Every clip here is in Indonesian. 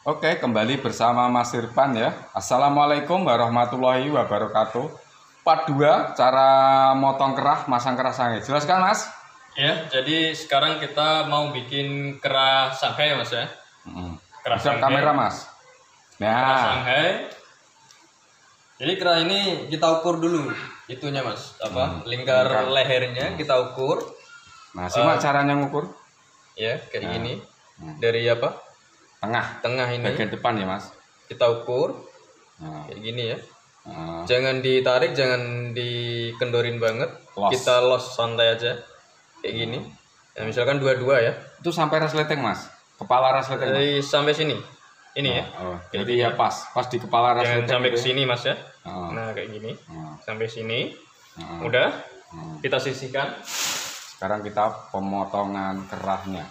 Oke, kembali bersama Mas Irfan ya. Assalamualaikum warahmatullahi wabarakatuh. Part 2, cara motong kerah, masang kerah sange. Jelaskan Mas? Ya, jadi sekarang kita mau bikin kerah Shanghai ya Mas ya. Kerah Bisa Shanghai. kamera Mas. Kerah Nah, Shanghai. Jadi kerah ini kita ukur dulu itunya Mas. Lingkar lehernya kita ukur. nah simak caranya ngukur. Ya, kayak gini. Dari tengah ini Bagian depan ya Mas. kita ukur Nah, kayak gini ya. nah, Jangan ditarik, jangan dikendorin banget. Los. Kita los santai aja. Kayak gini. Ya, misalkan dua-dua ya. itu sampai resleting Mas. Kepala resleting Mas. Dari sampai sini. Ini ya. Oh, jadi ya pas di kepala Jangan resleting. sampai ke gitu. sini Mas ya. Oh. Nah, kayak gini. Nah, Sampai sini. nah. Udah. Kita sisihkan. Sekarang kita pemotongan kerahnya.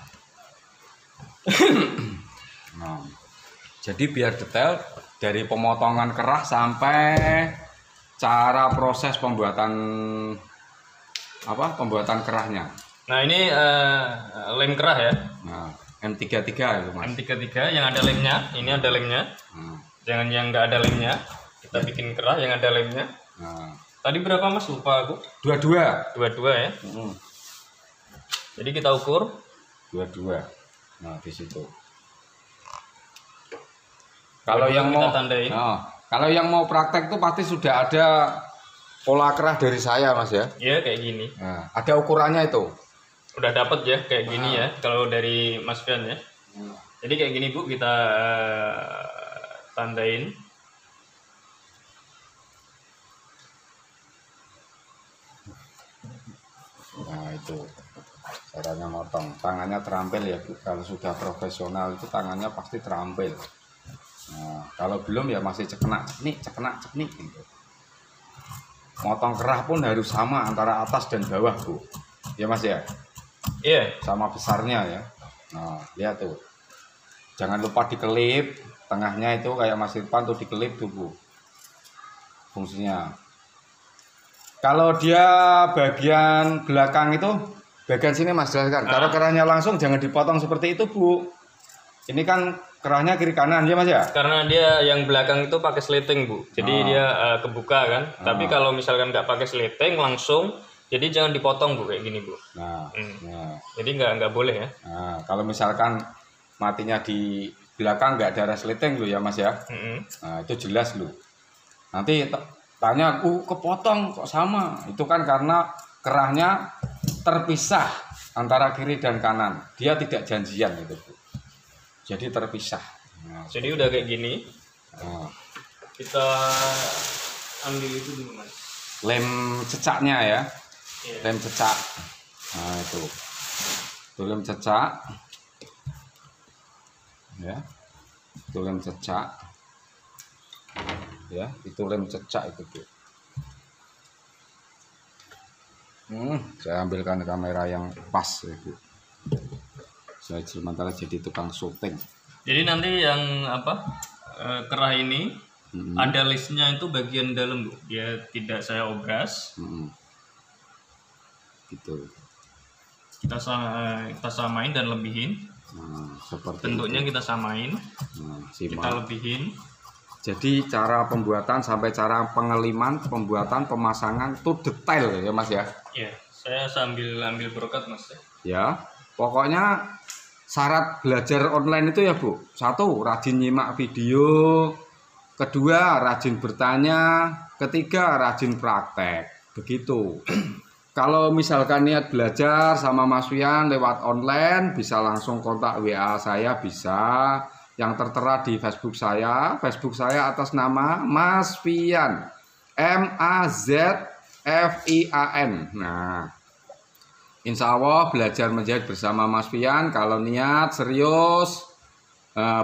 Nah, jadi biar detail dari pemotongan kerah sampai cara proses pembuatan pembuatan kerahnya. Nah, ini lem kerah ya. Nah, M33 itu Mas. M33 yang ada lemnya. Ini ada lemnya. Nah, Jangan yang nggak ada lemnya. Kita bikin kerah yang ada lemnya. nah. Tadi berapa Mas? Lupa aku. Dua-dua. Dua-dua ya. Jadi kita ukur. Dua-dua. Nah, di situ. Kalau yang kita mau tandain. kalau yang mau praktek tuh pasti sudah ada pola kerah dari saya Mas ya. Ya, kayak gini. Nah, ada ukurannya itu. Udah dapet ya kayak gini ya. Kalau dari Mas Fian ya. Jadi kayak gini Bu, kita tandain. Nah, itu caranya motong. Tangannya terampil ya Bu. Kalau sudah profesional itu tangannya pasti terampil. Nah, kalau belum ya masih cekenak ceknik gitu. Motong kerah pun harus sama antara atas dan bawah Bu. Ya Mas ya. Iya. Sama besarnya ya. Nah, lihat tuh. Jangan lupa dikelip. Tengahnya itu kayak Mas Irfan tuh dikelip tuh Bu. Fungsinya. Kalau dia bagian belakang itu, bagian sini Mas jelaskan. Kalau kerahnya langsung jangan dipotong seperti itu Bu. Ini kan kerahnya kiri kanan ya Mas ya. Karena dia yang belakang itu pakai sleting Bu, jadi dia kebuka kan. Tapi kalau misalkan nggak pakai sleting langsung, jadi jangan dipotong Bu kayak gini Bu. Nah, nah, Jadi nggak boleh ya. nah, kalau misalkan matinya di belakang nggak ada resleting lo ya Mas ya. Nah, itu jelas lo. Nanti tanya, kepotong kok sama. Itu kan karena kerahnya terpisah antara kiri dan kanan. Dia tidak janjian gitu Bu. Jadi terpisah. Nah, Jadi udah kayak gini, nah, kita ambil itu dulu Mas. lem cecaknya ya. Iya. Lem cecak. Nah, itu. Itu lem cecak. Ya. Itu lem cecak. Ya, itu lem cecak itu, Bu. Saya ambilkan kamera yang pas ya, Bu. Saya sementara jadi tukang syuting. Jadi nanti yang kerah ini ada listnya itu bagian dalam Bu. Dia tidak saya obras. Gitu. Kita samain dan lebihin. Nah, seperti Bentuknya kita samain, Nah, kita simak. lebihin. Jadi cara pembuatan sampai cara pengeliman, pembuatan, pemasangan itu detail ya Mas ya. Ya, saya sambil ambil brokat Mas. Ya, pokoknya syarat belajar online itu ya Bu. Satu, rajin nyimak video. Kedua, rajin bertanya. Ketiga, rajin praktek. Begitu. Kalau misalkan niat belajar sama Mas Fian lewat online, bisa langsung kontak WA saya bisa. Yang tertera di Facebook saya atas nama Mas Fian. MAZFIAN. Nah, insya Allah belajar menjahit bersama Mas Fian. Kalau niat serius,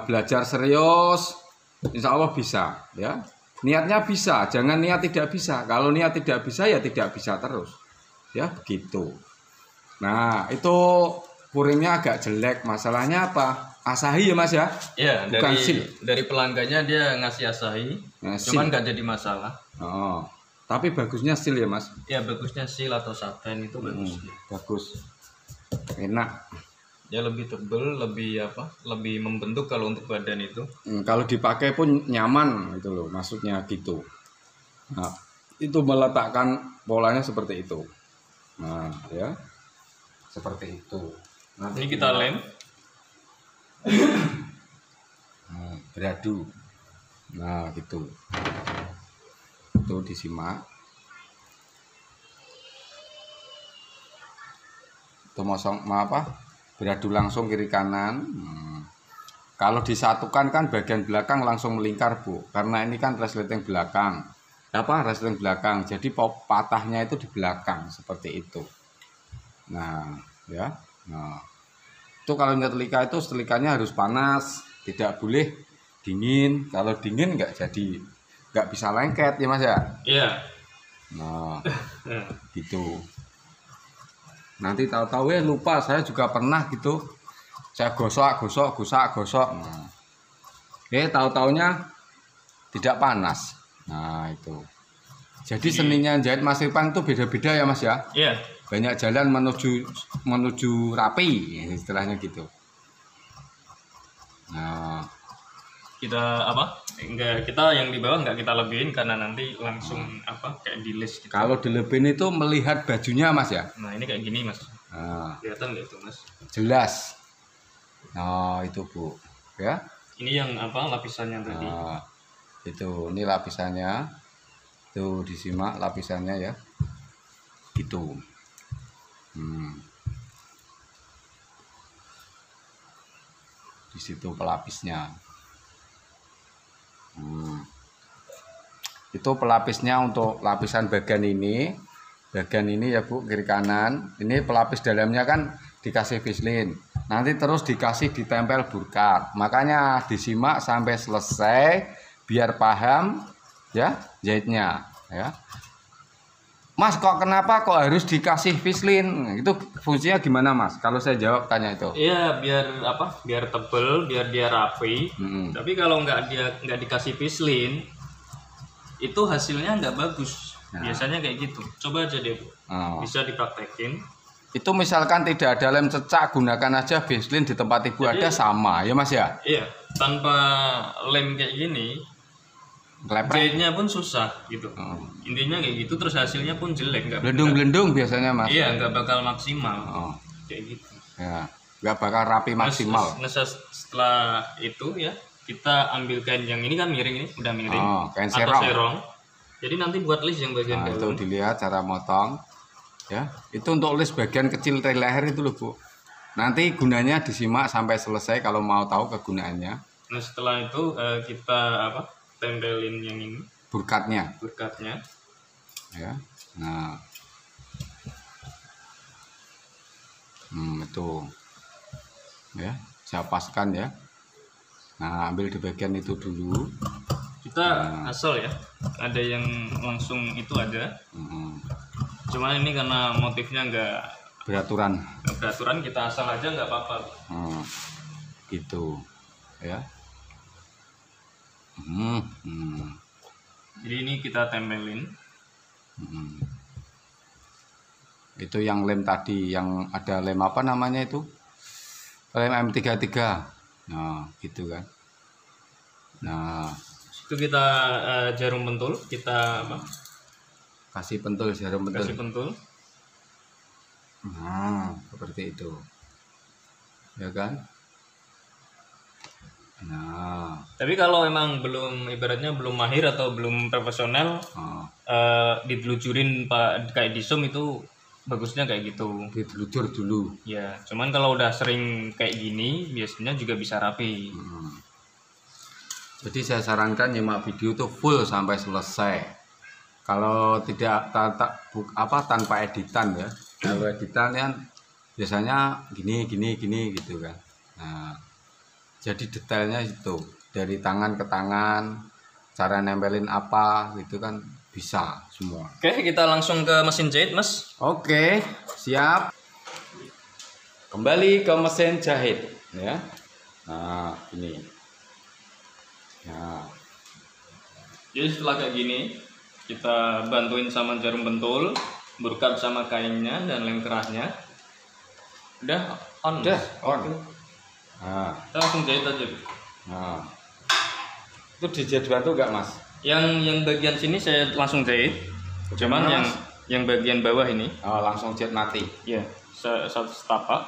belajar serius, insya Allah bisa ya. Niatnya bisa, jangan niat tidak bisa. Kalau niat tidak bisa ya tidak bisa terus. Ya begitu. Nah, itu puringnya agak jelek. Masalahnya apa? Asahi ya Mas ya? Iya, Bukan sil. dari pelanggannya dia ngasih Asahi, cuman nggak jadi masalah. Oh, tapi bagusnya sil ya Mas? Ya bagusnya sil atau satin itu bagus. Bagus, enak. Ya lebih tebel, lebih apa? Lebih membentuk kalau untuk badan itu. Kalau dipakai pun nyaman gitu loh, maksudnya gitu. Nah, itu meletakkan polanya seperti itu. Nah, ya. Seperti itu. Ini kita lem. Beradu. Nah, gitu. Itu disimak. Itu beradu langsung kiri kanan. Kalau disatukan kan bagian belakang langsung melingkar, Bu, karena ini kan resleting belakang. Resleting belakang, jadi patahnya itu di belakang seperti itu. Nah, ya. Nah, itu kalau nyetrika itu setrikanya harus panas, tidak boleh dingin. Kalau dingin nggak bisa lengket ya Mas ya. Iya. Nah, gitu. Nanti tahu-tahu ya lupa, saya juga pernah gitu. Saya gosok. Nah, tahu-taunya tidak panas. Nah, itu. Jadi seninya jahit Mas Irfan itu beda-beda ya Mas ya. Iya. Banyak jalan menuju rapi, istilahnya gitu. Nah, kita yang di bawah nggak kita lebihin karena nanti langsung kayak dilis gitu. Kalau dilebihin itu melihat bajunya Mas ya. Nah ini kayak gini Mas. Nah, kelihatan nggak itu Mas? Jelas. Nah itu Bu, ya. Ini yang lapisannya tadi. Nah, ini lapisannya. Tuh disimak lapisannya ya. Gitu. Di situ pelapisnya. Itu pelapisnya untuk lapisan bagian ini ya Bu, kiri kanan. Ini pelapis dalamnya kan dikasih vislin, nanti terus dikasih ditempel burkat. Makanya disimak sampai selesai biar paham ya jahitnya ya. Mas kenapa harus dikasih vislin? Itu fungsinya gimana Mas? Kalau saya jawab tanya itu. Iya, biar tebel, biar dia rapi. Tapi kalau nggak dikasih vislin, itu hasilnya nggak bagus. Nah. Biasanya kayak gitu. Coba aja deh Bu. Bisa dipraktekin. Itu misalkan tidak ada lem cecak, gunakan aja vislin di tempat Ibu. Jadi, ada sama ya Mas ya? Iya, tanpa lem kayak gini jahitnya pun susah gitu. Intinya kayak gitu, terus hasilnya pun jelek, nggak belendung biasanya Mas. Iya, nggak bakal maksimal. Kayak gitu ya, nggak bakal rapi maksimal. Nah, setelah itu ya kita ambil kain yang ini kan miring, ini udah miring kain atau serong. Jadi nanti buat list yang bagian dalam. Itu dilihat cara motong ya. Itu untuk list bagian kecil dari leher itu loh Bu. Nanti gunanya disimak sampai selesai kalau mau tahu kegunaannya. Nah setelah itu kita tempelin yang ini burkatnya ya. Nah itu ya, saya paskan ya. Nah ambil di bagian itu dulu, kita asal ya, ada yang langsung itu ada. Cuman ini karena motifnya nggak beraturan, kita asal aja nggak apa-apa. Gitu ya. Jadi ini kita tempelin. Itu yang lem tadi, yang ada lem apa namanya itu, lem M33. Nah gitu kan. Nah itu kita jarum pentul, kita kasih pentul, jarum pentul. Kasih pentul. Nah seperti itu ya kan. Nah, tapi kalau emang ibaratnya belum mahir atau belum profesional, ditelujurin kayak di zoom itu bagusnya kayak gitu. Ditelujur dulu. Ya, cuman kalau udah sering kayak gini, biasanya juga bisa rapi. Jadi saya sarankan nyimak video itu full sampai selesai. Kalau tidak tanpa editan ya. Kalau editan kan biasanya gini gitu kan. Nah, jadi detailnya itu dari tangan ke tangan, cara nempelin apa gitu kan bisa semua. Oke, kita langsung ke mesin jahit Mas. Oke, siap. Kembali ke mesin jahit ya. Nah ini. Nah, jadi setelah kayak gini kita bantuin sama jarum pentul, burkat sama kainnya dan lem kerahnya. Udah On. Udah, on. Nah, Kita langsung jahit aja. nah. Itu dijahit bantu enggak, Mas? Yang bagian sini saya langsung jahit. Cuman Mas? yang bagian bawah ini, Oh, langsung jahit mati. ya, satu setapak.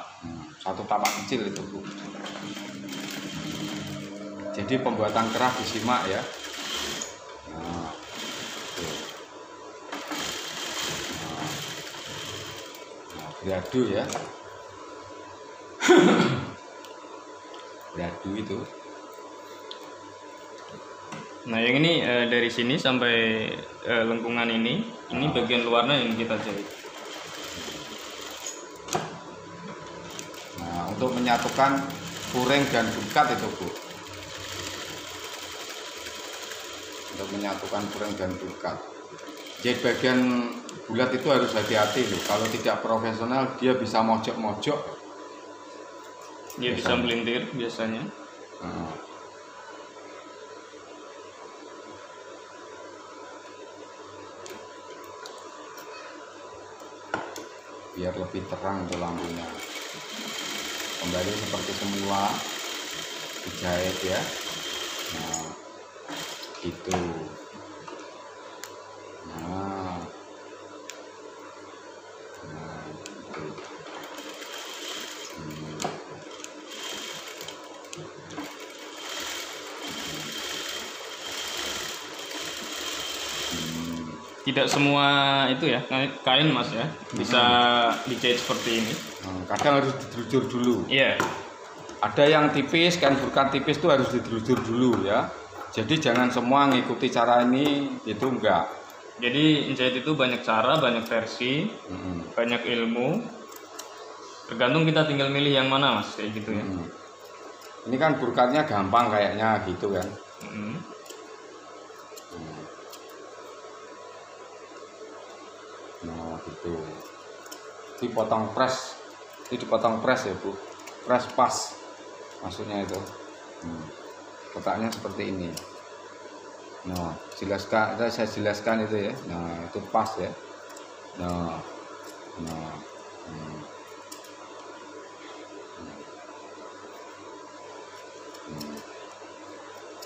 Satu tapak kecil itu, Bu. Jadi pembuatan kerah disimak ya. Nah, tuh. Nah, beradu ya. Beradu itu. Nah, yang ini dari sini sampai lengkungan ini bagian luarnya yang kita jahit. Nah, untuk menyatukan puring dan bukat itu, Bu. Untuk menyatukan puring dan bukat. Jadi bagian bulat itu harus hati-hati loh. Kalau tidak profesional dia bisa mojok-mojok. Dia bisa melintir biasanya. Nah. Biar lebih terang untuk lampunya. Kembali seperti semula, dijahit ya. Nah, gitu. Nah, gitu. Tidak semua itu ya kain Mas ya bisa dijahit seperti ini. Kadang harus didelujur dulu. Iya. Ada yang tipis, kain bukan tipis itu harus didelujur dulu ya. Jadi jangan semua ngikuti cara ini, itu enggak. Jadi menjahit itu banyak cara, banyak versi, banyak ilmu. Tergantung kita tinggal milih yang mana Mas, kayak gitu ya. Ini kan burkatnya gampang kayaknya gitu kan. Nah gitu. Dipotong press, itu dipotong press ya Bu. Press pas, maksudnya itu. Kotaknya seperti ini. Nah, saya jelaskan itu ya. Nah, itu pas ya. Nah,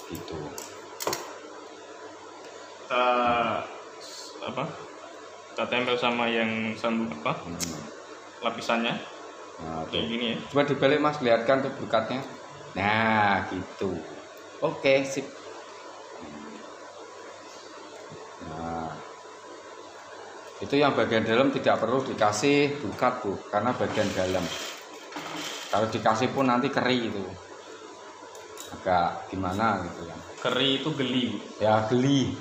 gitu. Kita tempel sama yang sambung lapisannya. Nah, kayak gini ya. Coba dibalik Mas, lihatkan tuh berkatnya. Nah, gitu. Oke, sip. Nah, itu yang bagian dalam tidak perlu dikasih bukat Bu, karena bagian dalam. Kalau dikasih pun nanti keri itu, agak gimana gitu kan. Keri itu geli Bu. Ya geli.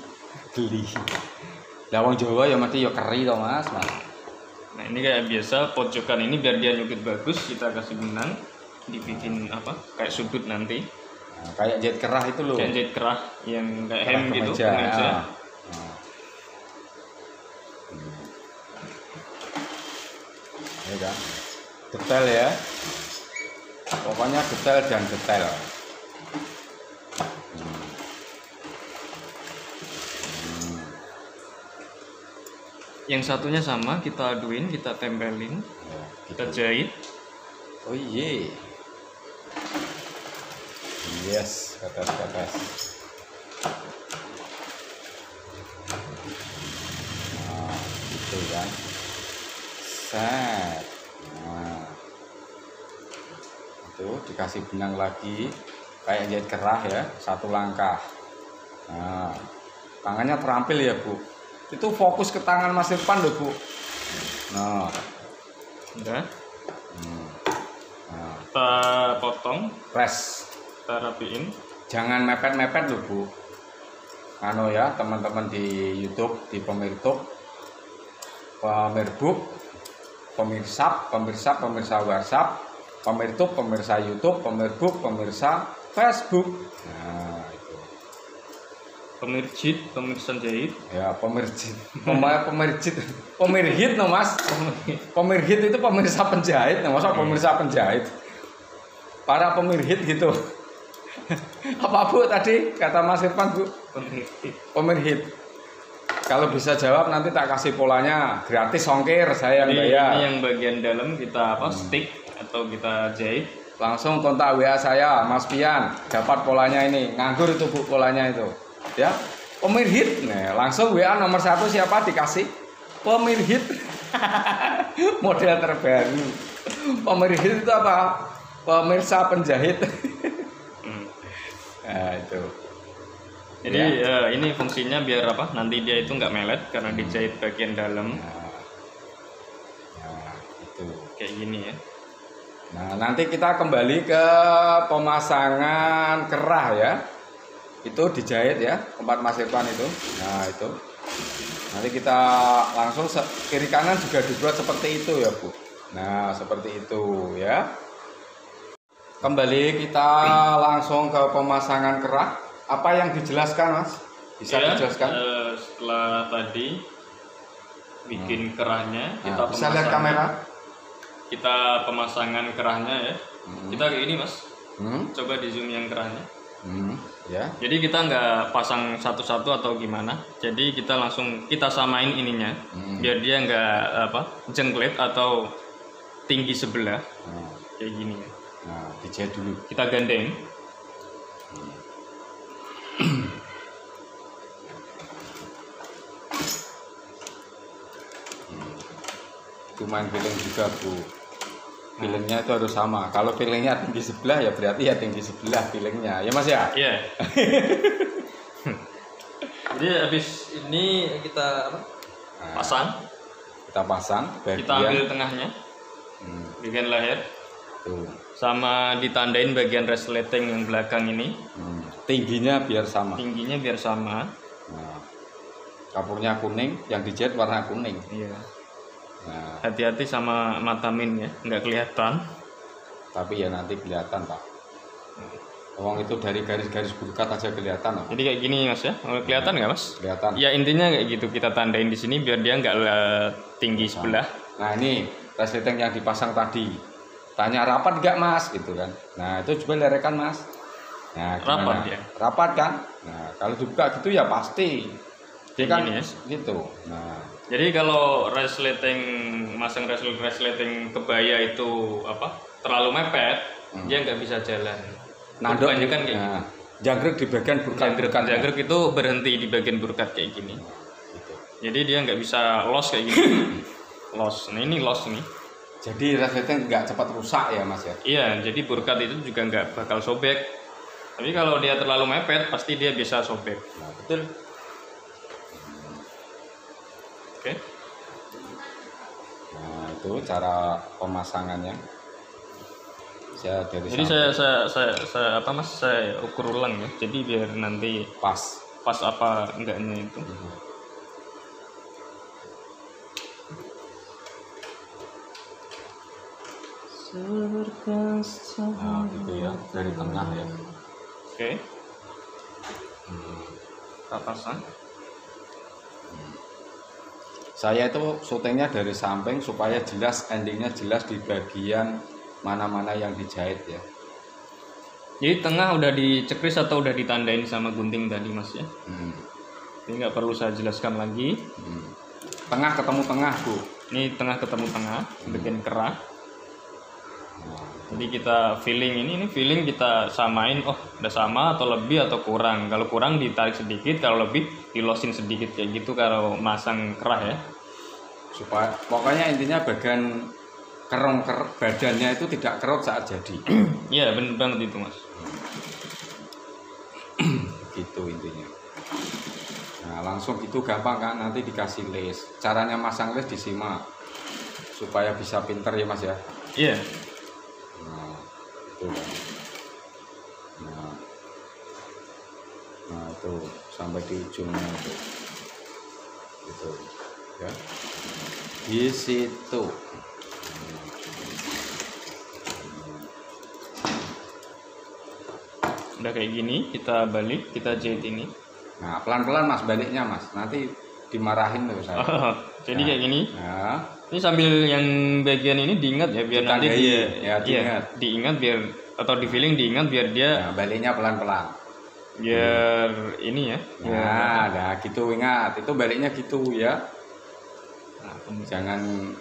Lawang Jawa ya mati ya keri toh Mas. Nah ini kayak biasa pojokan ini biar dia nyukit bagus kita kasih benang, dibikin kayak sudut nanti. Nah, kayak jahit kerah itu loh. Kayak jahit kerah yang kayak hem gitu. Kemeja. Ya kan? Detail ya. Pokoknya detail dan detail. Yang satunya sama, kita aduin, kita tempelin, kita jahit. Oh iya. Yes, kata. Nah, gitu kan. Set. Nah, itu dikasih benang lagi, kayak jahit kerah ya, satu langkah. Nah, tangannya terampil ya Bu. Itu fokus ke tangan Mas Irfan loh Bu. Nah, udah. Nah, kita potong, press, kita rapiin. jangan mepet-mepet loh Bu. Anu ya teman-teman di YouTube, di Pemirbuk, pemirsa WhatsApp, Pemirbuk, pemirsa YouTube, Pemirbuk, pemirsa Facebook. Nah, itu. Pemirsa jahit. Ya, pemirhit no Mas. Pemirhit itu pemirsa penjahit, no, masa pemirsa penjahit. Para pemirhit gitu. Apa Bu tadi kata Mas Irfan Bu? Pemirhit. Kalau bisa jawab nanti tak kasih polanya, gratis ongkir saya yang bayar. Ini yang bagian dalam kita stick atau kita jahit, langsung kontak WA saya, Mas Pian, dapat polanya ini. Nganggur itu Bu polanya itu. Ya. Pemirhit. Nah, langsung WA nomor 1 siapa dikasih? Pemirhit. Model terbaru. Pemirhit itu apa? Pemirsa penjahit. Nah, itu. Jadi ya, ini fungsinya biar apa? Nanti dia itu nggak melet karena dijahit bagian dalam. Nah, itu kayak gini ya. Nah, nanti kita kembali ke pemasangan kerah ya. Itu dijahit ya, tempat Mas Irfan itu. Nah, itu. Nanti kita langsung kiri kanan juga dibuat seperti itu ya, Bu. Nah, seperti itu ya. Kembali kita langsung ke pemasangan kerah. Apa yang dijelaskan, Mas? Bisa ya, dijelaskan? Setelah tadi bikin kerahnya, kita bisa lihat kamera. Kita pemasangan kerahnya ya. Kita kayak ini, Mas. Coba di zoom yang kerahnya. Ya. Jadi kita nggak pasang satu-satu atau gimana. Jadi kita langsung kita samain ininya, biar dia nggak jengklet atau tinggi sebelah. Kayak gini ya. Nah, dijahit dulu. Kita gandeng. Itu main feeling juga, Bu. Feelingnya itu harus sama. Kalau feelingnya tinggi sebelah ya berarti ya tinggi sebelah feelingnya, ya Mas ya. Iya. Jadi habis ini kita pasang. Kita pasang. Kita ambil tengahnya, bagian leher. Tuh. Sama ditandain bagian resleting yang belakang ini. Tingginya biar sama. Tingginya biar sama. Nah, kapurnya kuning, yang dijahit warna kuning. Iya. Nah, hati-hati sama mata min ya, nggak kelihatan. Tapi ya nanti kelihatan Pak. Uang itu dari garis-garis berkat aja kelihatan. Jadi kayak gini Mas ya, kelihatan nggak Mas? Kelihatan. Ya intinya kayak gitu, kita tandain di sini biar dia nggak tinggi sebelah. Nah ini resleting yang dipasang tadi. Tanya rapat nggak Mas, gitu kan? Nah itu coba lerekan Mas. Nah gimana? Rapat dia. Rapat kan? Nah kalau dibuka gitu ya pasti. Dia kan ya? Gitu. Nah. Jadi kalau resleting, masang resleting kebaya itu terlalu mepet, dia nggak bisa jalan. Nanduk kan kayak gitu. Jangkrik di bagian burkat. Jangkrik itu berhenti di bagian burkat kayak gini. Gitu. Jadi dia nggak bisa los kayak gini. Los. Nah ini los nih. Jadi resleting nggak cepat rusak ya Mas ya? Iya. Jadi burkat itu juga nggak bakal sobek. Tapi kalau dia terlalu mepet, pasti dia bisa sobek. Nah, betul. Oke. Nah itu cara pemasangannya. Jadi saya Mas, saya ukur ulang ya. Jadi biar nanti pas apa enggaknya itu. Nah gitu ya, dari tengah ya. Oke. Kita pasang. Saya itu syutingnya dari samping supaya jelas, endingnya jelas di bagian mana-mana yang dijahit ya. Jadi tengah udah dicekris atau udah ditandain sama gunting tadi Mas ya? Ini nggak perlu saya jelaskan lagi. Tengah ketemu tengah Bu. Ini tengah ketemu tengah, bagian kerah. Jadi kita feeling ini feeling kita samain, udah sama atau lebih atau kurang. Kalau kurang ditarik sedikit, kalau lebih dilosin sedikit kayak gitu kalau masang kerah ya. Supaya pokoknya intinya bagian kerong badannya itu tidak kerut saat jadi. Iya benar banget itu Mas. Gitu intinya. Nah langsung gitu gampang kan, nanti dikasih lace. Caranya masang lace disimak supaya bisa pinter ya Mas ya. Iya. Nah itu kan. Nah itu sampai di ujungnya itu. Gitu ya. Di situ. Udah kayak gini, kita balik, kita jahit ini. Nah pelan-pelan Mas baliknya Mas, nanti dimarahin tuh saya. Jadi kayak gini. Nah. Ini sambil yang bagian ini diingat ya biar nanti diingat biar atau di feeling diingat biar dia. Nah, baliknya pelan-pelan. Biar ini ya. Nah gitu ingat, itu baliknya gitu ya. Nah, jangan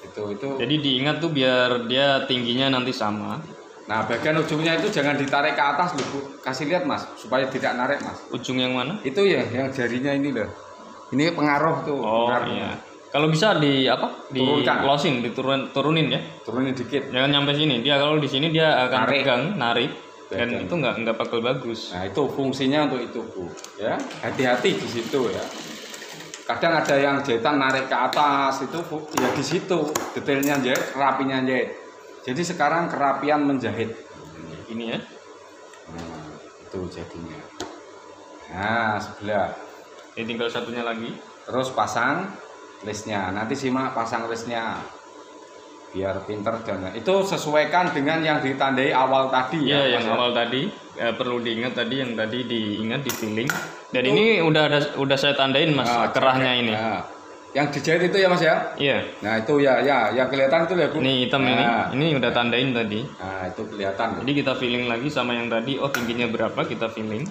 Itu. Jadi diingat tuh biar dia tingginya nanti sama. Nah, bagian ujungnya itu jangan ditarik ke atas loh, Bu. Kasih lihat, Mas, supaya tidak narik, Mas. Ujung yang mana? Itu ya, yang jarinya ini loh. Ini pengaruh tuh. Oh iya. Kalau bisa di closing, turunin ya. Turunin dikit. Jangan nyampe sini. Dia kalau di sini dia akan narik. Dan Pegang. itu nggak bakal bagus. Nah, itu fungsinya untuk itu, Bu. Ya, hati-hati di situ ya. Kadang ada yang jahitan narik ke atas, itu ya di situ detailnya jahit, rapinya jahit. Jadi sekarang kerapian menjahit. Ini ya. Nah, itu jadinya. Nah, sebelah. Ini tinggal satunya lagi. Terus pasang listnya. Nanti simak pasang listnya. Biar pinter dan itu sesuaikan dengan yang ditandai awal tadi ya. Yang awal tadi perlu diingat tadi yang tadi diingat di feeling. Dan ini udah saya tandain Mas kerahnya ini. Nah, yang dijahit itu ya Mas ya? Iya. Nah, itu ya yang kelihatan itu ya Bu. Ini hitam ini udah tandain tadi. Nah, itu kelihatan. Jadi kita feeling lagi sama yang tadi. Oh, tingginya berapa kita feeling.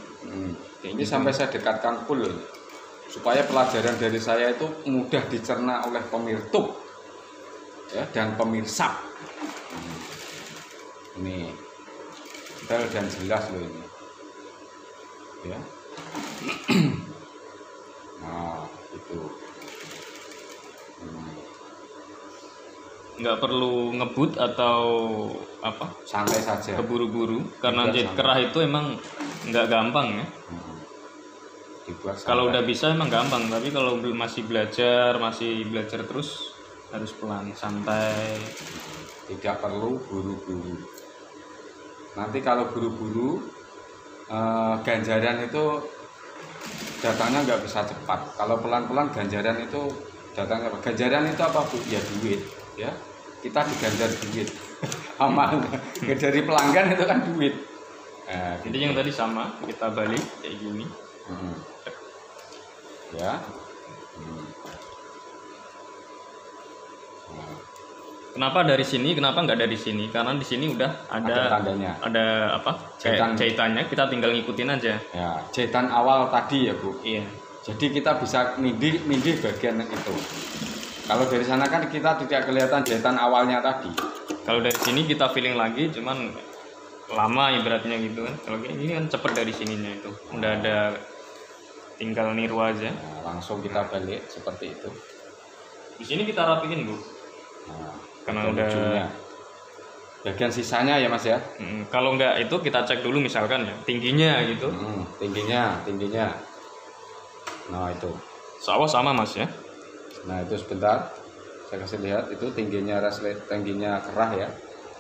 Ini sampai saya dekatkan full supaya pelajaran dari saya itu mudah dicerna oleh pemirsa. Ya, dan pemirsa. Ini detail dan jelas loh ini. Ya. Nah, itu. Nggak perlu ngebut atau apa? Santai saja. Keburu-buru karena jahit kerah itu emang nggak gampang ya. Kalau udah bisa emang gampang, tapi kalau masih belajar terus harus pelan, santai. Tidak perlu buru-buru. Nanti kalau buru-buru ganjaran itu datangnya nggak bisa cepat. Kalau pelan-pelan ganjaran itu datangnya. Ganjaran itu apa Bu? Ya duit, ya. Kita diganjar duit. Amal. Dari pelanggan itu kan duit. Jadi yang tadi sama, kita balik kayak gini. Ya. Kenapa dari sini? Kenapa nggak dari sini? Karena di sini udah ada tandanya. Ada apa? Jahitannya. Kita tinggal ngikutin aja. Ya, jahitan awal tadi ya Bu. Iya. Jadi kita bisa mindih bagian itu. Kalau dari sana kan kita tidak kelihatan jahitan awalnya tadi. Kalau dari sini kita feeling lagi, cuman lama ibaratnya gitu kan. Kalau kayak gini kan cepet dari sininya itu. Udah ada, tinggal niru aja. Nah, langsung kita balik seperti itu. Di sini kita rapiin Bu. Nah, karena udah ujungnya. Bagian sisanya ya Mas ya. Kalau enggak itu kita cek dulu misalkan ya tingginya gitu. Tingginya. Nah itu. Sawah sama Mas ya. Nah itu sebentar. Saya kasih lihat itu tingginya kerah ya.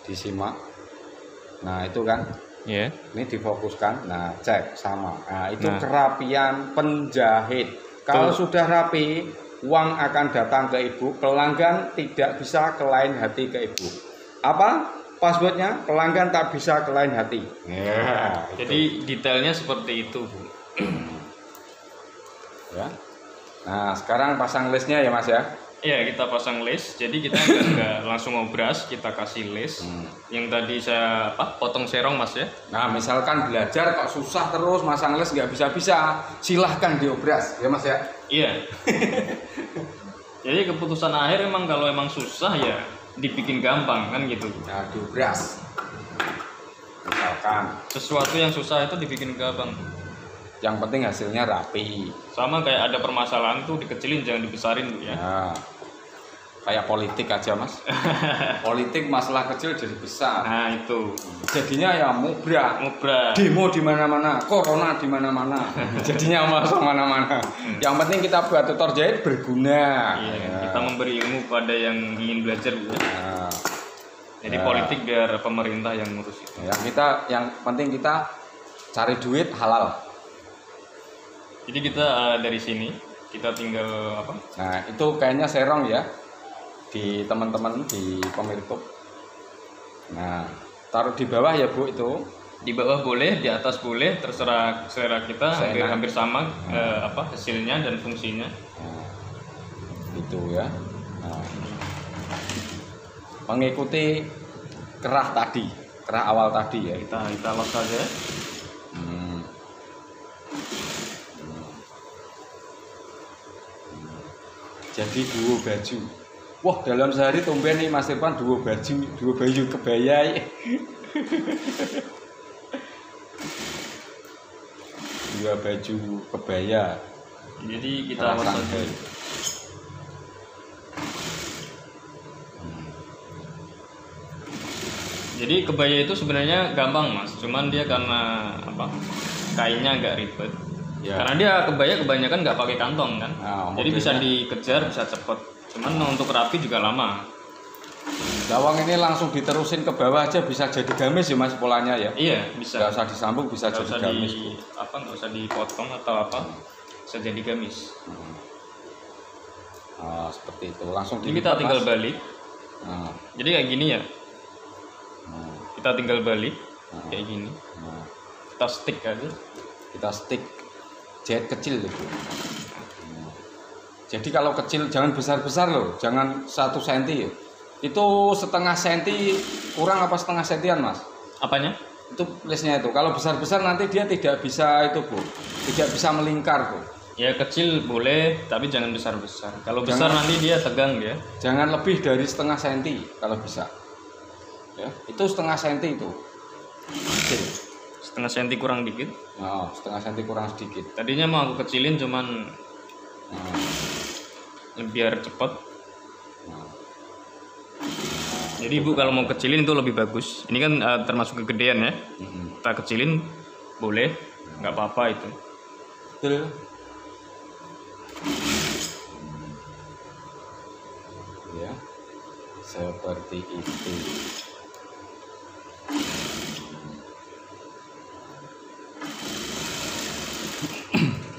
Disimak. Nah itu kan. Iya. Ini difokuskan. Nah cek sama. Nah itu kerapian penjahit. Kalau sudah rapi, uang akan datang ke ibu, pelanggan tidak bisa ke lain hati ke ibu. Apa passwordnya? Pelanggan tak bisa ke lain hati. Ya, jadi detailnya seperti itu, Bu. Ya. Nah sekarang pasang listnya ya Mas ya. Iya, kita pasang list. Jadi kita nggak langsung ngobras, kita kasih list. Yang tadi saya potong serong Mas ya. Nah misalkan belajar kok susah terus masang list nggak bisa, silahkan diobras ya Mas ya. Iya. Jadi keputusan akhir emang kalau emang susah ya dibikin gampang kan gitu. Nah diobras. Misalkan sesuatu yang susah itu dibikin gampang. Yang penting hasilnya rapi. Sama kayak ada permasalahan tuh dikecilin jangan dibesarin Bu ya. Nah, kayak politik aja Mas. Politik masalah kecil jadi besar. Nah itu. Jadinya ya mubrak. Demo di mana-mana, corona di mana-mana. Jadinya masuk mana-mana. Yang penting kita buat tutor jahit berguna. Iya, ya. Kita memberi ilmu pada yang ingin belajar Bu. Nah, jadi politik biar pemerintah yang ngurus itu. Yang penting kita cari duit halal. Jadi kita dari sini kita tinggal apa? Nah itu kayaknya serong ya di teman-teman di pemirsa. Nah taruh di bawah ya Bu itu. Di bawah boleh, di atas boleh, terserah selera kita. Hampir sama hasilnya dan fungsinya. Nah, itu ya. Nah, mengikuti kerah awal tadi ya. Kita lock saja. Jadi duo baju. Wah, dalam sehari tumben nih Mas Irfan dua baju kebaya. Dua baju kebaya. Jadi kita awas saja. Jadi kebaya itu sebenarnya gampang Mas, cuman dia karena apa? Kainnya agak ribet. Ya. Karena dia kebaya kebanyakan nggak pakai kantong kan. Nah, jadi bisa dikejar, bisa cepet. Cuman untuk rapi juga lama. Lawang ini langsung diterusin ke bawah aja bisa jadi gamis ya Mas polanya ya? Iya bisa. Gak usah disambung bisa gak jadi gamis. Nggak usah dipotong atau apa, bisa jadi gamis. Seperti itu langsung. Jadi kita tinggal balik. Jadi kayak gini ya. Kita tinggal balik kayak gini. Kita stick aja. Kita stick. Jahit kecil itu. Jadi kalau kecil jangan besar-besar loh, jangan 1 cm ya. Itu setengah senti kurang apa setengah sentian Mas? Apanya? Itu listnya itu. Kalau besar-besar nanti dia tidak bisa itu Bu, tidak bisa melingkar Bu. Ya kecil boleh, tapi jangan besar-besar. Kalau besar nanti dia tegang dia. Jangan lebih dari setengah senti kalau bisa. Ya, itu setengah senti itu. Kecil. Setengah senti kurang dikit. Setengah senti kurang sedikit. Tadinya mau aku kecilin cuman biar cepet. Jadi Ibu kalau mau kecilin itu lebih bagus. Ini kan termasuk kegedean ya. Kita kecilin boleh, nggak apa-apa itu. Betul. Ya, seperti itu.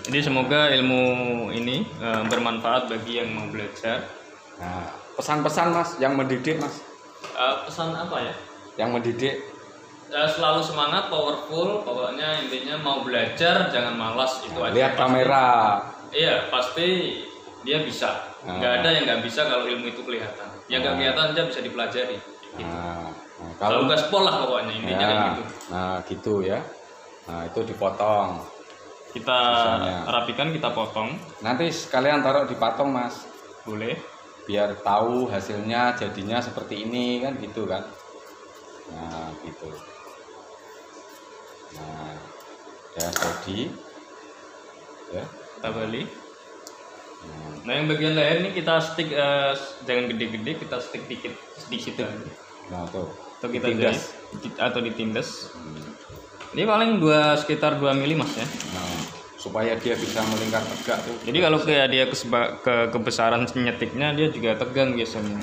Jadi semoga ilmu ini bermanfaat bagi yang mau belajar. Nah, pesan-pesan Mas yang mendidik Mas. Pesan apa ya? Yang mendidik. Selalu semangat, powerful. Pokoknya intinya mau belajar jangan malas itu aja. Lihat kamera. Iya pasti dia bisa. Nggak ada yang nggak bisa kalau ilmu itu kelihatan. Yang nggak kelihatan aja bisa dipelajari. Gitu. Kalau gaspol lah pokoknya intinya kayak gitu. Nah gitu ya. Nah itu dipotong. Kita rapikan, kita potong. Nanti sekalian taruh di patung Mas. Boleh. Biar tahu hasilnya jadinya seperti ini kan gitu kan. Nah gitu. Nah ya jadi ya kita balik. Nah yang bagian leher ini kita stick jangan gede-gede, kita stick dikit sedikit aja. Nah tuh atau kita jahit atau ditindas. Ini paling sekitar 2 mili Mas ya. Supaya dia bisa melingkar tegak tuh. Jadi kalau kayak dia kebesaran nyetiknya dia juga tegang biasanya.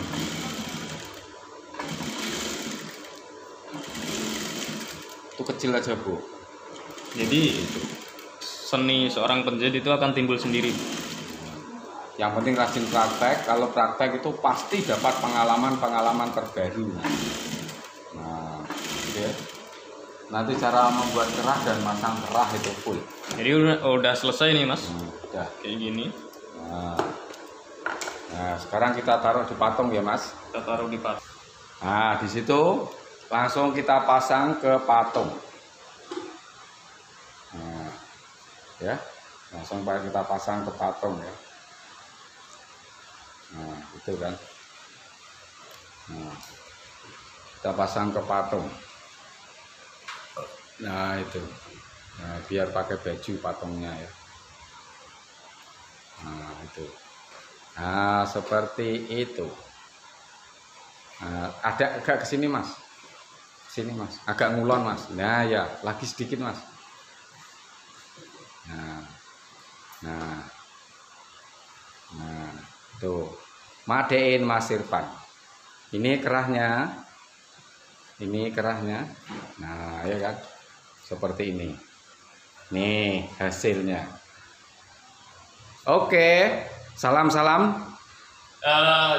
Itu kecil aja Bu. Jadi seni seorang penjahit itu akan timbul sendiri. Yang penting rajin praktek. Kalau praktek itu pasti dapat pengalaman terbaru. Nah, ya. Nanti cara membuat kerah dan masang kerah itu full. Jadi udah selesai nih Mas. Udah kayak gini. Nah, sekarang kita taruh di patung ya Mas. Kita taruh di patung. Nah, di situ langsung kita pasang ke patung. Nah, ya, langsung kita pasang ke patung ya. Nah, itu kan. Nah, kita pasang ke patung. Nah itu, nah, biar pakai baju patungnya ya. Nah itu, nah seperti itu. Nah, ada agak kesini Mas, sini Mas, agak ngulon Mas. Nah ya, lagi sedikit Mas. Nah, tuh, madein Mas Irfan. Ini kerahnya, Nah ya kan. Seperti ini. Nih hasilnya. Oke, salam.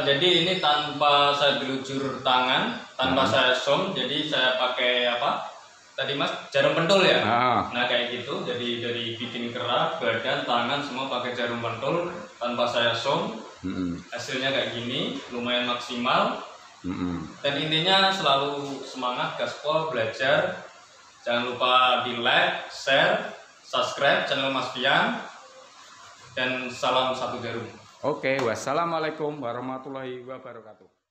Jadi ini tanpa saya gelujur tangan, tanpa saya som, jadi saya pakai apa? Tadi Mas jarum pentul ya. Nah kayak gitu. Jadi dari bikin kerah, badan, tangan semua pakai jarum pentul tanpa saya som. Hasilnya kayak gini, lumayan maksimal. Dan intinya selalu semangat, gaspol, belajar. Jangan lupa di like, share, subscribe channel Mas Fian, dan salam satu jarum. Oke, wassalamualaikum warahmatullahi wabarakatuh.